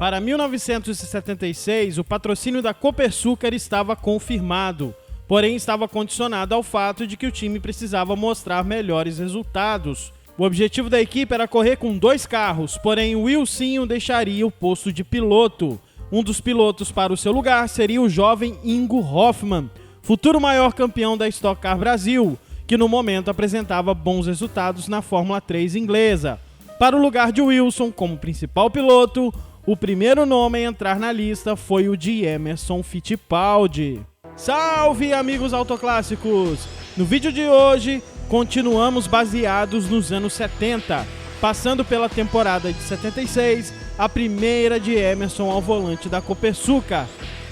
Para 1976, o patrocínio da Copersucar estava confirmado, porém estava condicionado ao fato de que o time precisava mostrar melhores resultados. O objetivo da equipe era correr com 2 carros, porém o Wilsinho deixaria o posto de piloto. Um dos pilotos para o seu lugar seria o jovem Ingo Hoffmann, futuro maior campeão da Stock Car Brasil, que no momento apresentava bons resultados na Fórmula 3 inglesa. Para o lugar de Wilson como principal piloto, o primeiro nome a entrar na lista foi o de Emerson Fittipaldi. Salve, amigos autoclássicos! No vídeo de hoje, continuamos baseados nos anos 70, passando pela temporada de 76, a primeira de Emerson ao volante da Copersucar.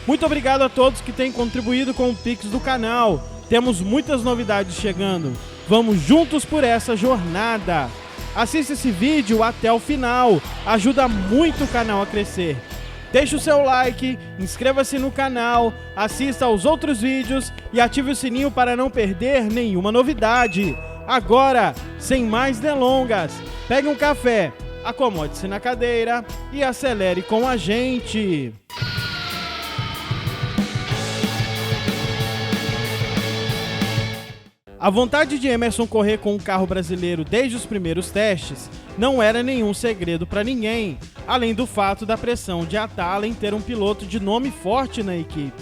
Muito obrigado a todos que têm contribuído com o Pix do canal. Temos muitas novidades chegando. Vamos juntos por essa jornada. Assista esse vídeo até o final, ajuda muito o canal a crescer. Deixe o seu like, inscreva-se no canal, assista aos outros vídeos e ative o sininho para não perder nenhuma novidade. Agora, sem mais delongas, pegue um café, acomode-se na cadeira e acelere com a gente. A vontade de Emerson correr com o carro brasileiro desde os primeiros testes não era nenhum segredo para ninguém, além do fato da pressão de Atala em ter um piloto de nome forte na equipe.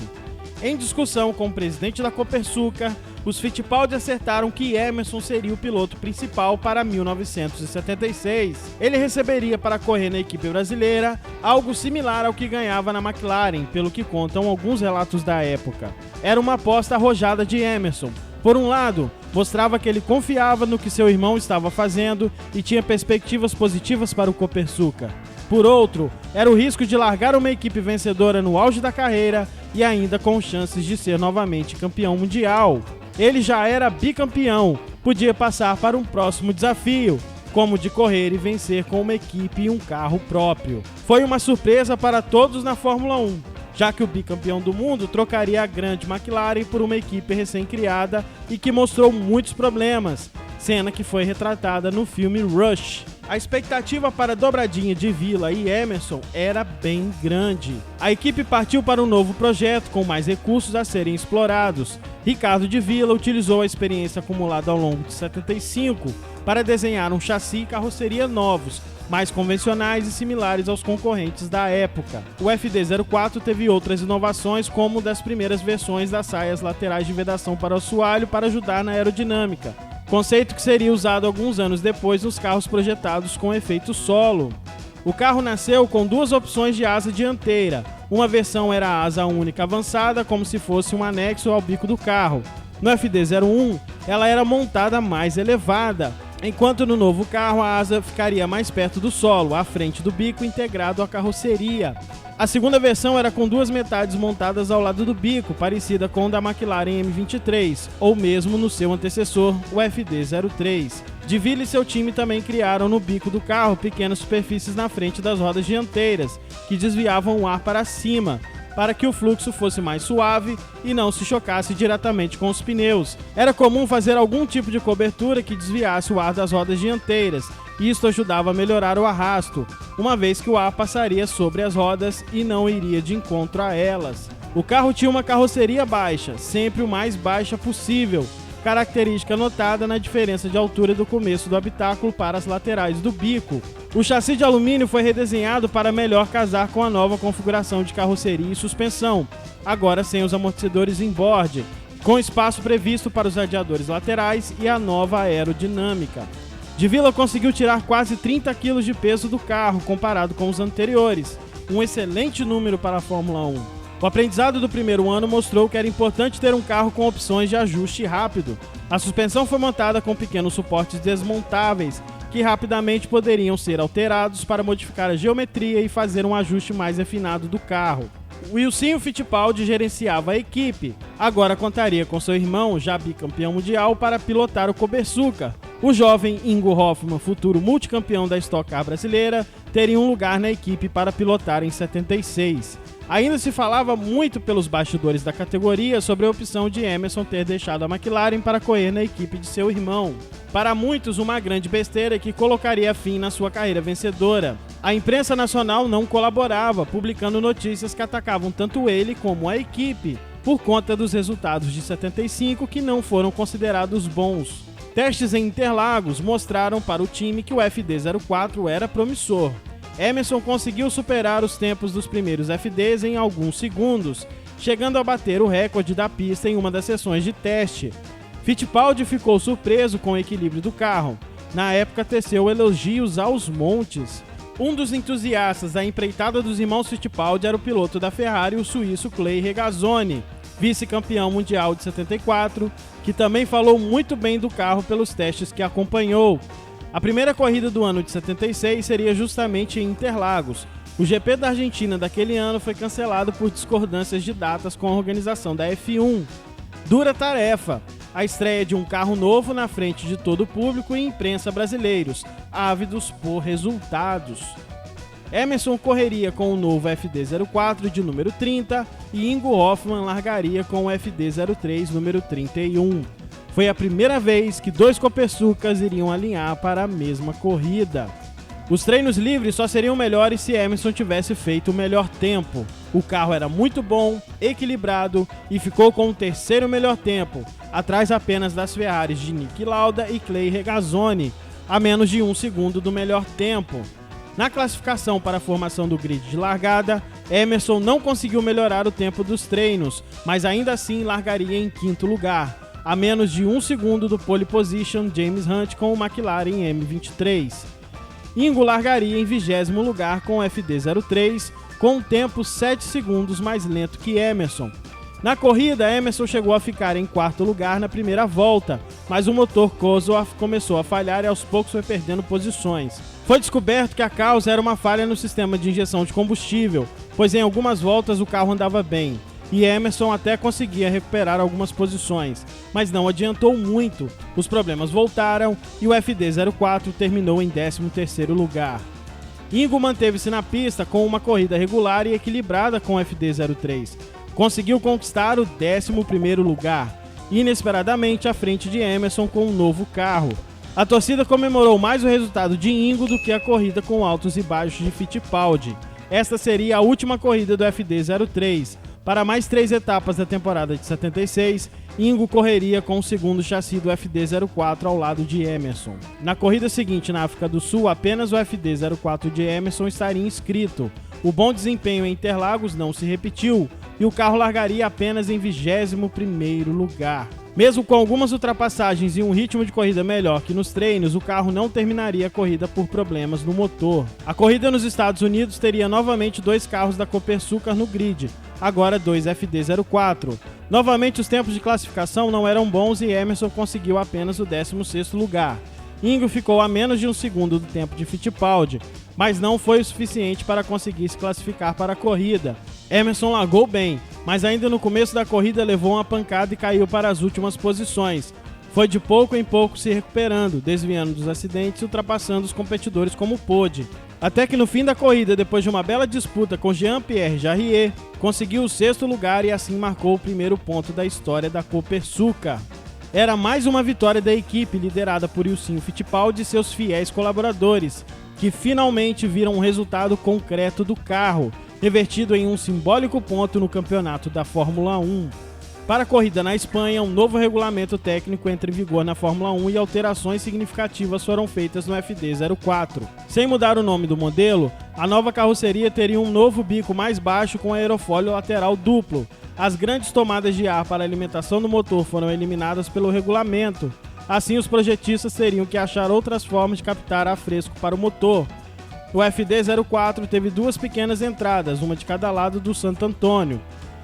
Em discussão com o presidente da Copersucar, os Fittipaldi acertaram que Emerson seria o piloto principal para 1976. Ele receberia para correr na equipe brasileira algo similar ao que ganhava na McLaren, pelo que contam alguns relatos da época. Era uma aposta arrojada de Emerson. Por um lado, mostrava que ele confiava no que seu irmão estava fazendo e tinha perspectivas positivas para o Copersucar. Por outro, era o risco de largar uma equipe vencedora no auge da carreira e ainda com chances de ser novamente campeão mundial. Ele já era bicampeão, podia passar para um próximo desafio, como de correr e vencer com uma equipe e um carro próprio. Foi uma surpresa para todos na Fórmula 1. Já que o bicampeão do mundo trocaria a grande McLaren por uma equipe recém-criada e que mostrou muitos problemas, cena que foi retratada no filme Rush. A expectativa para a dobradinha de Villa e Emerson era bem grande. A equipe partiu para um novo projeto com mais recursos a serem explorados. Ricardo de Villa utilizou a experiência acumulada ao longo de 75 para desenhar um chassi e carroceria novos, mais convencionais e similares aos concorrentes da época. O FD04 teve outras inovações, como das primeiras versões das saias laterais de vedação para o assoalho para ajudar na aerodinâmica, conceito que seria usado alguns anos depois nos carros projetados com efeito solo. O carro nasceu com 2 opções de asa dianteira. Uma versão era a asa única avançada, como se fosse um anexo ao bico do carro. No FD01, ela era montada mais elevada, enquanto no novo carro a asa ficaria mais perto do solo, à frente do bico integrado à carroceria. A segunda versão era com 2 metades montadas ao lado do bico, parecida com a da McLaren M23, ou mesmo no seu antecessor, o FD03. De Villa e seu time também criaram no bico do carro pequenas superfícies na frente das rodas dianteiras, que desviavam o ar para cima, para que o fluxo fosse mais suave e não se chocasse diretamente com os pneus. Era comum fazer algum tipo de cobertura que desviasse o ar das rodas dianteiras, e isto ajudava a melhorar o arrasto, uma vez que o ar passaria sobre as rodas e não iria de encontro a elas. O carro tinha uma carroceria baixa, sempre o mais baixa possível, característica notada na diferença de altura do começo do habitáculo para as laterais do bico. O chassi de alumínio foi redesenhado para melhor casar com a nova configuração de carroceria e suspensão, agora sem os amortecedores inboard, com espaço previsto para os radiadores laterais e a nova aerodinâmica. De Villa conseguiu tirar quase 30 kg de peso do carro comparado com os anteriores, um excelente número para a Fórmula 1. O aprendizado do primeiro ano mostrou que era importante ter um carro com opções de ajuste rápido. A suspensão foi montada com pequenos suportes desmontáveis, que rapidamente poderiam ser alterados para modificar a geometria e fazer um ajuste mais refinado do carro. Wilsinho Fittipaldi gerenciava a equipe. Agora contaria com seu irmão, já bicampeão mundial, para pilotar o Copersucar. O jovem Ingo Hoffmann, futuro multicampeão da Stock Car brasileira, teria um lugar na equipe para pilotar em 76. Ainda se falava muito pelos bastidores da categoria sobre a opção de Emerson ter deixado a McLaren para correr na equipe de seu irmão. Para muitos, uma grande besteira que colocaria fim na sua carreira vencedora. A imprensa nacional não colaborava, publicando notícias que atacavam tanto ele como a equipe, por conta dos resultados de 75 que não foram considerados bons. Testes em Interlagos mostraram para o time que o FD04 era promissor. Emerson conseguiu superar os tempos dos primeiros FDs em alguns segundos, chegando a bater o recorde da pista em uma das sessões de teste. Fittipaldi ficou surpreso com o equilíbrio do carro. Na época, teceu elogios aos montes. Um dos entusiastas da empreitada dos irmãos Fittipaldi era o piloto da Ferrari, o suíço Clay Regazzoni, vice-campeão mundial de 74, que também falou muito bem do carro pelos testes que acompanhou. A primeira corrida do ano de 76 seria justamente em Interlagos. O GP da Argentina daquele ano foi cancelado por discordâncias de datas com a organização da F1. Dura tarefa, a estreia de um carro novo na frente de todo o público e imprensa brasileiros, ávidos por resultados. Emerson correria com o novo FD04 de número 30 e Ingo Hoffmann largaria com o FD03 número 31. Foi a primeira vez que dois copersucas iriam alinhar para a mesma corrida. Os treinos livres só seriam melhores se Emerson tivesse feito o melhor tempo. O carro era muito bom, equilibrado e ficou com o terceiro melhor tempo, atrás apenas das Ferraris de Niki Lauda e Clay Regazzoni, a menos de 1 segundo do melhor tempo. Na classificação para a formação do grid de largada, Emerson não conseguiu melhorar o tempo dos treinos, mas ainda assim largaria em quinto lugar, a menos de 1 segundo do pole position James Hunt com o McLaren M23. Ingo largaria em 20º lugar com o FD03, com um tempo 7 segundos mais lento que Emerson. Na corrida, Emerson chegou a ficar em quarto lugar na primeira volta, mas o motor Cosworth começou a falhar e aos poucos foi perdendo posições. Foi descoberto que a causa era uma falha no sistema de injeção de combustível, pois em algumas voltas o carro andava bem, e Emerson até conseguia recuperar algumas posições, mas não adiantou muito. Os problemas voltaram e o FD04 terminou em 13º lugar. Ingo manteve-se na pista com uma corrida regular e equilibrada com o FD03. Conseguiu conquistar o 11º lugar, inesperadamente à frente de Emerson com um novo carro. A torcida comemorou mais o resultado de Ingo do que a corrida com altos e baixos de Fittipaldi. Esta seria a última corrida do FD03. Para mais 3 etapas da temporada de 76, Ingo correria com o segundo chassi do FD04 ao lado de Emerson. Na corrida seguinte, na África do Sul, apenas o FD04 de Emerson estaria inscrito. O bom desempenho em Interlagos não se repetiu e o carro largaria apenas em 21º lugar. Mesmo com algumas ultrapassagens e um ritmo de corrida melhor que nos treinos, o carro não terminaria a corrida por problemas no motor. A corrida nos Estados Unidos teria novamente 2 carros da Copersucar no grid, agora 2 FD04. Novamente os tempos de classificação não eram bons e Emerson conseguiu apenas o 16º lugar. Ingo ficou a menos de 1 segundo do tempo de Fittipaldi, mas não foi o suficiente para conseguir se classificar para a corrida. Emerson largou bem, mas ainda no começo da corrida levou uma pancada e caiu para as últimas posições. Foi de pouco em pouco se recuperando, desviando dos acidentes e ultrapassando os competidores como pôde. Até que no fim da corrida, depois de uma bela disputa com Jean-Pierre Jarier, conseguiu o 6º lugar e assim marcou o primeiro ponto da história da Copersucar. Era mais uma vitória da equipe liderada por Ilcinho Fittipaldi e seus fiéis colaboradores, que finalmente viram um resultado concreto do carro, revertido em um simbólico ponto no campeonato da Fórmula 1. Para a corrida na Espanha, um novo regulamento técnico entra em vigor na Fórmula 1 e alterações significativas foram feitas no FD04. Sem mudar o nome do modelo, a nova carroceria teria um novo bico mais baixo com aerofólio lateral duplo. As grandes tomadas de ar para a alimentação do motor foram eliminadas pelo regulamento. Assim, os projetistas teriam que achar outras formas de captar ar fresco para o motor. O FD04 teve 2 pequenas entradas, uma de cada lado do Santo Antônio.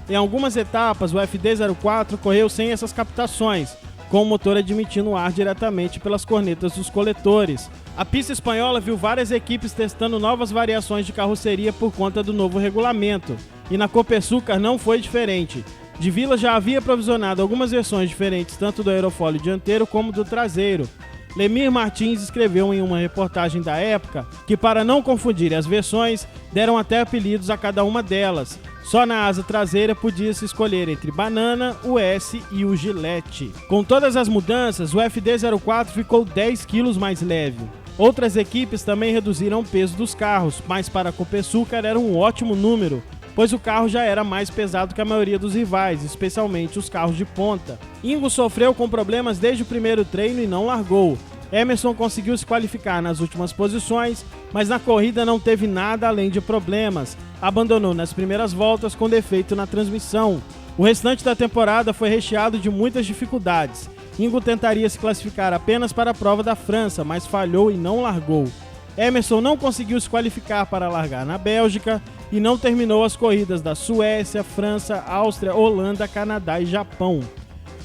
Em algumas etapas, o FD04 correu sem essas captações, com o motor admitindo ar diretamente pelas cornetas dos coletores. A pista espanhola viu várias equipes testando novas variações de carroceria por conta do novo regulamento, e na Copersucar não foi diferente. De Villa já havia provisionado algumas versões diferentes tanto do aerofólio dianteiro como do traseiro. Lemir Martins escreveu em uma reportagem da época que, para não confundir as versões, deram até apelidos a cada uma delas. Só na asa traseira podia-se escolher entre Banana, o S e o Gillette. Com todas as mudanças, o FD04 ficou 10 kg mais leve. Outras equipes também reduziram o peso dos carros, mas para a Copersucar era um ótimo número, pois o carro já era mais pesado que a maioria dos rivais, especialmente os carros de ponta. Ingo sofreu com problemas desde o primeiro treino e não largou. Emerson conseguiu se qualificar nas últimas posições, mas na corrida não teve nada além de problemas. Abandonou nas primeiras voltas com defeito na transmissão. O restante da temporada foi recheado de muitas dificuldades. Ingo tentaria se classificar apenas para a prova da França, mas falhou e não largou. Emerson não conseguiu se qualificar para largar na Bélgica e não terminou as corridas da Suécia, França, Áustria, Holanda, Canadá e Japão.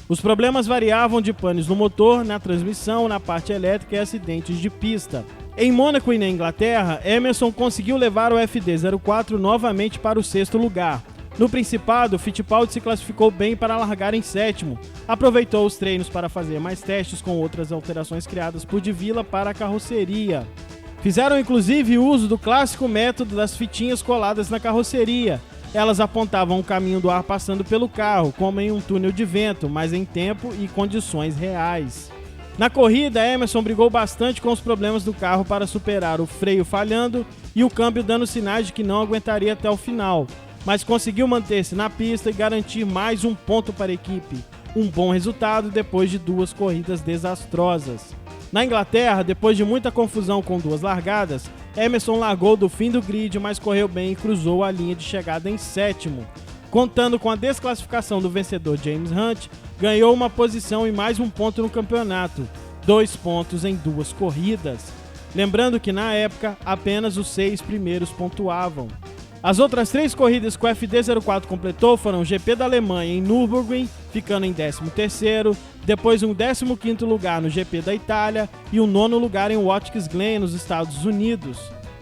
Os problemas variavam de panes no motor, na transmissão, na parte elétrica e acidentes de pista. Em Mônaco e na Inglaterra, Emerson conseguiu levar o FD04 novamente para o 6º lugar. No Principado, Fittipaldi se classificou bem para largar em 7º. Aproveitou os treinos para fazer mais testes com outras alterações criadas por De Villa para a carroceria. Fizeram inclusive uso do clássico método das fitinhas coladas na carroceria. Elas apontavam o caminho do ar passando pelo carro, como em um túnel de vento, mas em tempo e condições reais. Na corrida, Emerson brigou bastante com os problemas do carro para superar o freio falhando e o câmbio dando sinais de que não aguentaria até o final, mas conseguiu manter-se na pista e garantir mais um ponto para a equipe. Um bom resultado depois de 2 corridas desastrosas. Na Inglaterra, depois de muita confusão com 2 largadas, Emerson largou do fim do grid, mas correu bem e cruzou a linha de chegada em 7º. Contando com a desclassificação do vencedor James Hunt, ganhou uma posição e mais um ponto no campeonato, 2 pontos em 2 corridas. Lembrando que na época, apenas os 6 primeiros pontuavam. As outras 3 corridas que o FD04 completou foram o GP da Alemanha em Nürburgring, ficando em 13º, depois um 15º lugar no GP da Itália e um 9º lugar em Watkins Glen, nos Estados Unidos.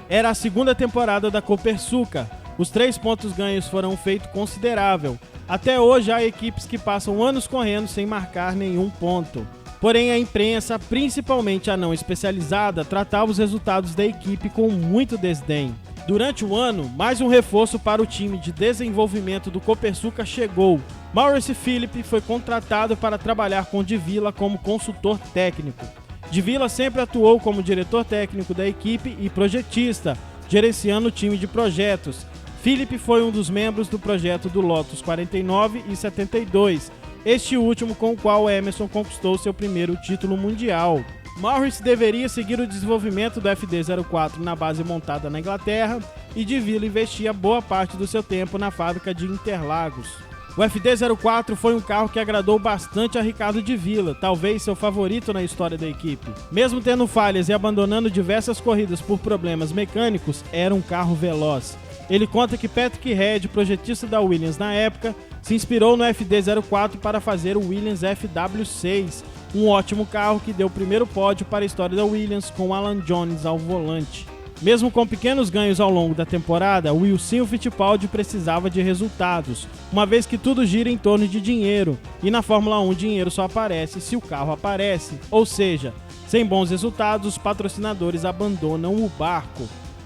Era a 2ª temporada da Copersucar. Os 3 pontos ganhos foram um feito considerável. Até hoje há equipes que passam anos correndo sem marcar nenhum ponto. Porém, a imprensa, principalmente a não especializada, tratava os resultados da equipe com muito desdém. Durante o ano, mais um reforço para o time de desenvolvimento do Copersucar chegou. Maurice Philip foi contratado para trabalhar com De Villa como consultor técnico. De Villa sempre atuou como diretor técnico da equipe e projetista, gerenciando o time de projetos. Philip foi um dos membros do projeto do Lotus 49 e 72, este último com o qual Emerson conquistou seu primeiro título mundial. Maurice deveria seguir o desenvolvimento do FD04 na base montada na Inglaterra e De Villa investia boa parte do seu tempo na fábrica de Interlagos. O FD04 foi um carro que agradou bastante a Ricardo De Villa, talvez seu favorito na história da equipe. Mesmo tendo falhas e abandonando diversas corridas por problemas mecânicos, era um carro veloz. Ele conta que Patrick Head, projetista da Williams na época, se inspirou no FD04 para fazer o Williams FW6, um ótimo carro que deu o primeiro pódio para a história da Williams com Alan Jones ao volante. Mesmo com pequenos ganhos ao longo da temporada, o Wilson Fittipaldi precisava de resultados, uma vez que tudo gira em torno de dinheiro, e na Fórmula 1 dinheiro só aparece se o carro aparece, ou seja, sem bons resultados os patrocinadores abandonam o barco.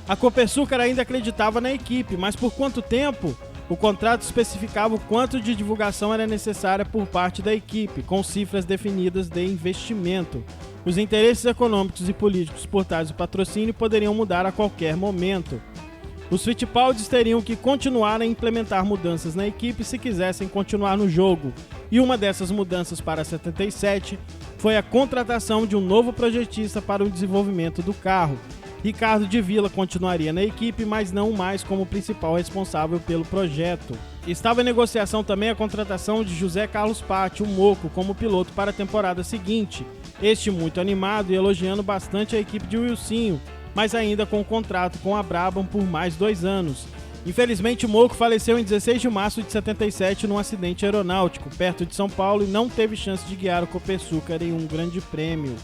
A Copersucar ainda acreditava na equipe, mas por quanto tempo? O contrato especificava o quanto de divulgação era necessária por parte da equipe, com cifras definidas de investimento. Os interesses econômicos e políticos por trás do patrocínio poderiam mudar a qualquer momento. Os Fittipaldis teriam que continuar a implementar mudanças na equipe se quisessem continuar no jogo, e uma dessas mudanças para 77 foi a contratação de um novo projetista para o desenvolvimento do carro. Ricardo De Villa continuaria na equipe, mas não mais como principal responsável pelo projeto. Estava em negociação também a contratação de José Carlos Patti, o Moco, como piloto para a temporada seguinte. Este muito animado e elogiando bastante a equipe de Wilsinho, mas ainda com um contrato com a Brabham por mais 2 anos. Infelizmente, o Moco faleceu em 16 de março de 77 num acidente aeronáutico, perto de São Paulo, e não teve chance de guiar o Copersucar em um grande prêmio.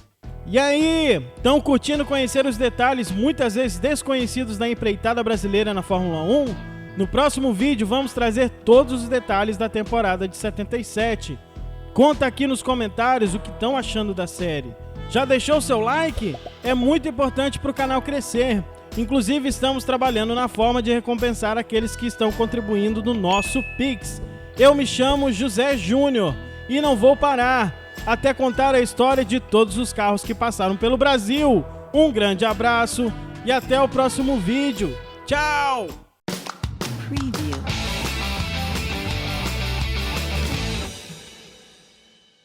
E aí, estão curtindo conhecer os detalhes muitas vezes desconhecidos da empreitada brasileira na Fórmula 1? No próximo vídeo vamos trazer todos os detalhes da temporada de 77. Conta aqui nos comentários o que estão achando da série. Já deixou seu like? É muito importante para o canal crescer. Inclusive estamos trabalhando na forma de recompensar aqueles que estão contribuindo no nosso Pix. Eu me chamo José Júnior e não vou parar até contar a história de todos os carros que passaram pelo Brasil. Um grande abraço e até o próximo vídeo. Tchau!